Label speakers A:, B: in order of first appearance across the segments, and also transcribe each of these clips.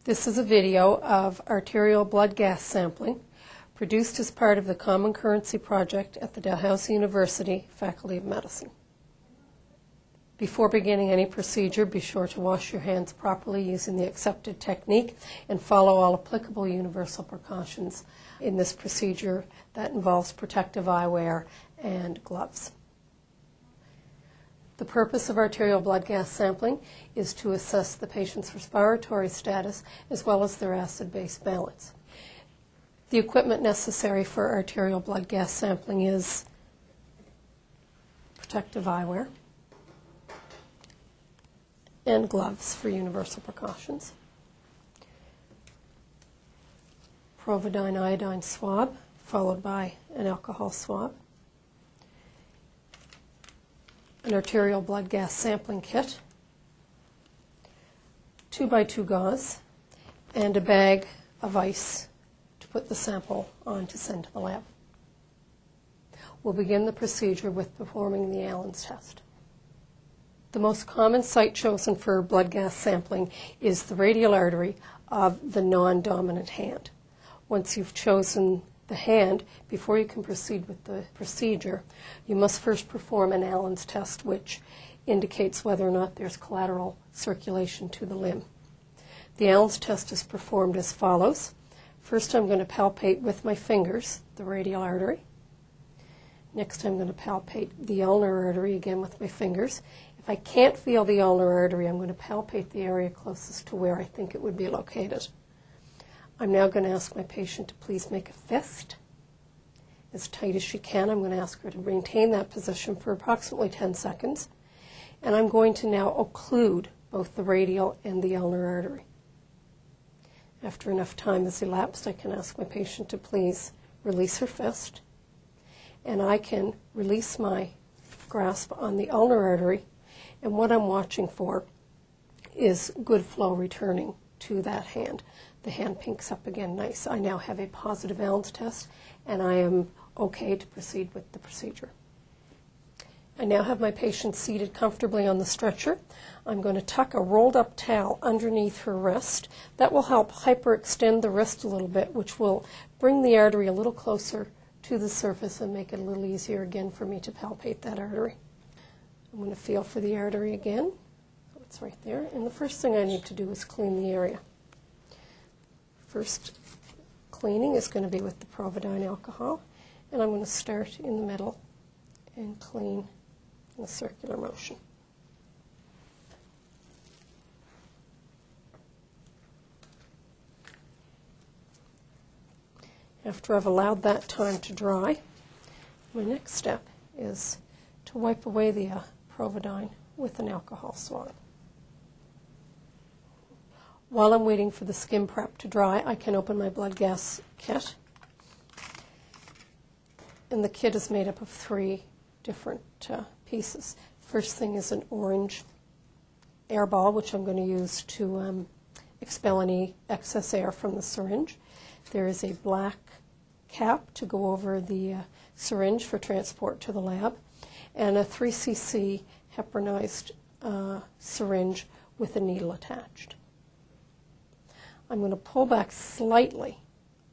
A: This is a video of arterial blood gas sampling produced as part of the Common Currency Project at the Dalhousie University Faculty of Medicine. Before beginning any procedure, be sure to wash your hands properly using the accepted technique and follow all applicable universal precautions in this procedure that involves protective eyewear and gloves. The purpose of arterial blood gas sampling is to assess the patient's respiratory status as well as their acid-base balance. The equipment necessary for arterial blood gas sampling is protective eyewear and gloves for universal precautions, providine iodine swab followed by an alcohol swab, an arterial blood gas sampling kit, 2x2 gauze, and a bag of ice to put the sample on to send to the lab. We'll begin the procedure with performing the Allen's test. The most common site chosen for blood gas sampling is the radial artery of the non-dominant hand. Once you've chosen the hand, before you can proceed with the procedure, you must first perform an Allen's test, which indicates whether or not there's collateral circulation to the limb. The Allen's test is performed as follows. First, I'm going to palpate with my fingers the radial artery. Next, I'm going to palpate the ulnar artery again with my fingers. If I can't feel the ulnar artery, I'm going to palpate the area closest to where I think it would be located. I'm now going to ask my patient to please make a fist as tight as she can. I'm going to ask her to maintain that position for approximately 10 seconds. And I'm going to now occlude both the radial and the ulnar artery. After enough time has elapsed, I can ask my patient to please release her fist. And I can release my grasp on the ulnar artery. And what I'm watching for is good flow returning to that hand. The hand pinks up again nice. I now have a positive Allen's test, and I am okay to proceed with the procedure. I now have my patient seated comfortably on the stretcher. I'm going to tuck a rolled up towel underneath her wrist. That will help hyperextend the wrist a little bit, which will bring the artery a little closer to the surface and make it a little easier again for me to palpate that artery. I'm going to feel for the artery again. So it's right there. And the first thing I need to do is clean the area. First cleaning is going to be with the providine alcohol, and I'm going to start in the middle and clean in a circular motion. After I've allowed that time to dry, my next step is to wipe away the providine with an alcohol swab. While I'm waiting for the skin prep to dry, I can open my blood gas kit. And the kit is made up of 3 different pieces. First thing is an orange air ball, which I'm going to use to expel any excess air from the syringe. There is a black cap to go over the syringe for transport to the lab, and a 3 cc heparinized syringe with a needle attached. I'm going to pull back slightly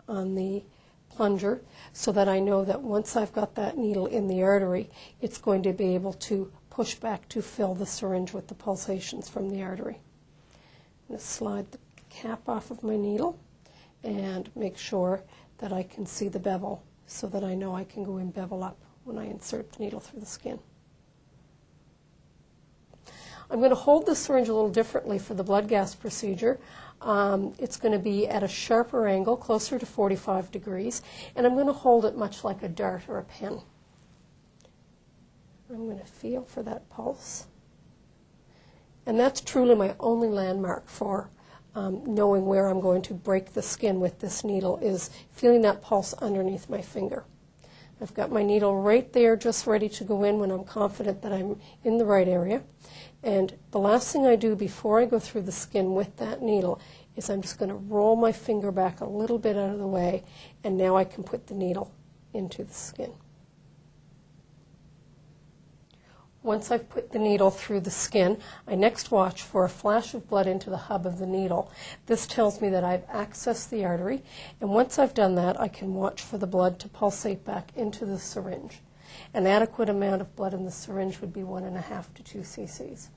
A: on the plunger so that I know that once I've got that needle in the artery, it's going to be able to push back to fill the syringe with the pulsations from the artery. I'm going to slide the cap off of my needle and make sure that I can see the bevel so that I know I can go in bevel up when I insert the needle through the skin. I'm going to hold the syringe a little differently for the blood gas procedure. It's going to be at a sharper angle, closer to 45 degrees, and I'm going to hold it much like a dart or a pen. I'm going to feel for that pulse. And that's truly my only landmark for knowing where I'm going to break the skin with this needle, is feeling that pulse underneath my finger. I've got my needle right there just ready to go in when I'm confident that I'm in the right area. And the last thing I do before I go through the skin with that needle is I'm just going to roll my finger back a little bit out of the way, and now I can put the needle into the skin. Once I've put the needle through the skin, I next watch for a flash of blood into the hub of the needle. This tells me that I've accessed the artery, and once I've done that, I can watch for the blood to pulsate back into the syringe. An adequate amount of blood in the syringe would be 1.5 to 2 cc's.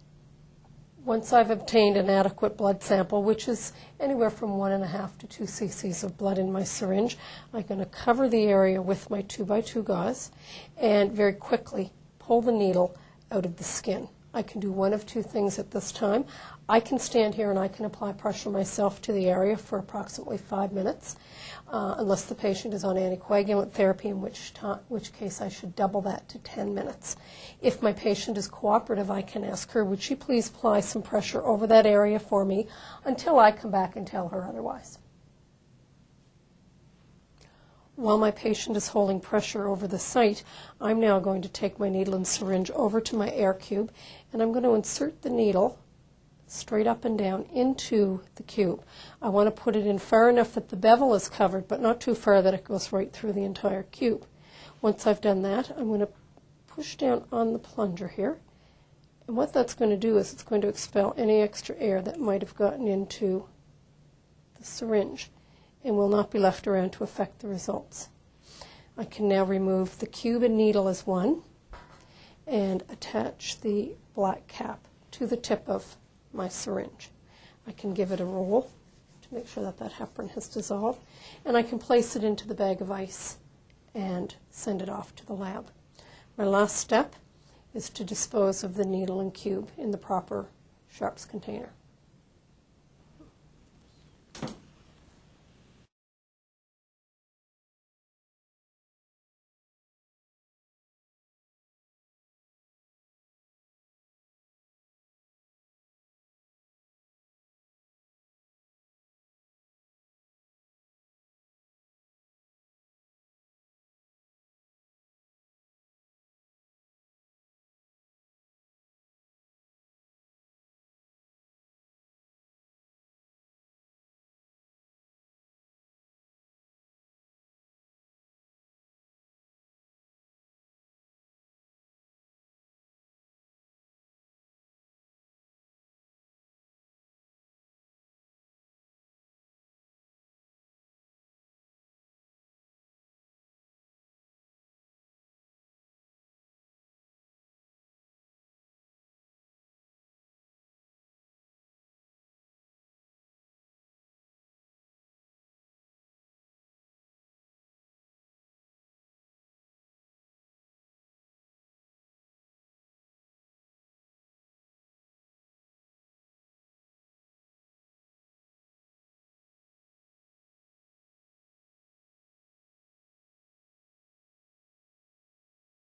A: Once I've obtained an adequate blood sample, which is anywhere from 1.5 to 2 cc's of blood in my syringe, I'm going to cover the area with my 2x2 gauze and very quickly pull the needle out of the skin. I can do one of two things at this time. I can stand here and I can apply pressure myself to the area for approximately 5 minutes, unless the patient is on anticoagulant therapy, in which case I should double that to 10 minutes. If my patient is cooperative, I can ask her, would she please apply some pressure over that area for me until I come back and tell her otherwise. While my patient is holding pressure over the site, I'm now going to take my needle and syringe over to my air cube, and I'm going to insert the needle straight up and down into the cube. I want to put it in far enough that the bevel is covered, but not too far that it goes right through the entire cube. Once I've done that, I'm going to push down on the plunger here, and what that's going to do is it's going to expel any extra air that might have gotten into the syringe and will not be left around to affect the results. I can now remove the cube and needle as one and attach the black cap to the tip of my syringe. I can give it a roll to make sure that that heparin has dissolved, and I can place it into the bag of ice and send it off to the lab. My last step is to dispose of the needle and cube in the proper Sharps container.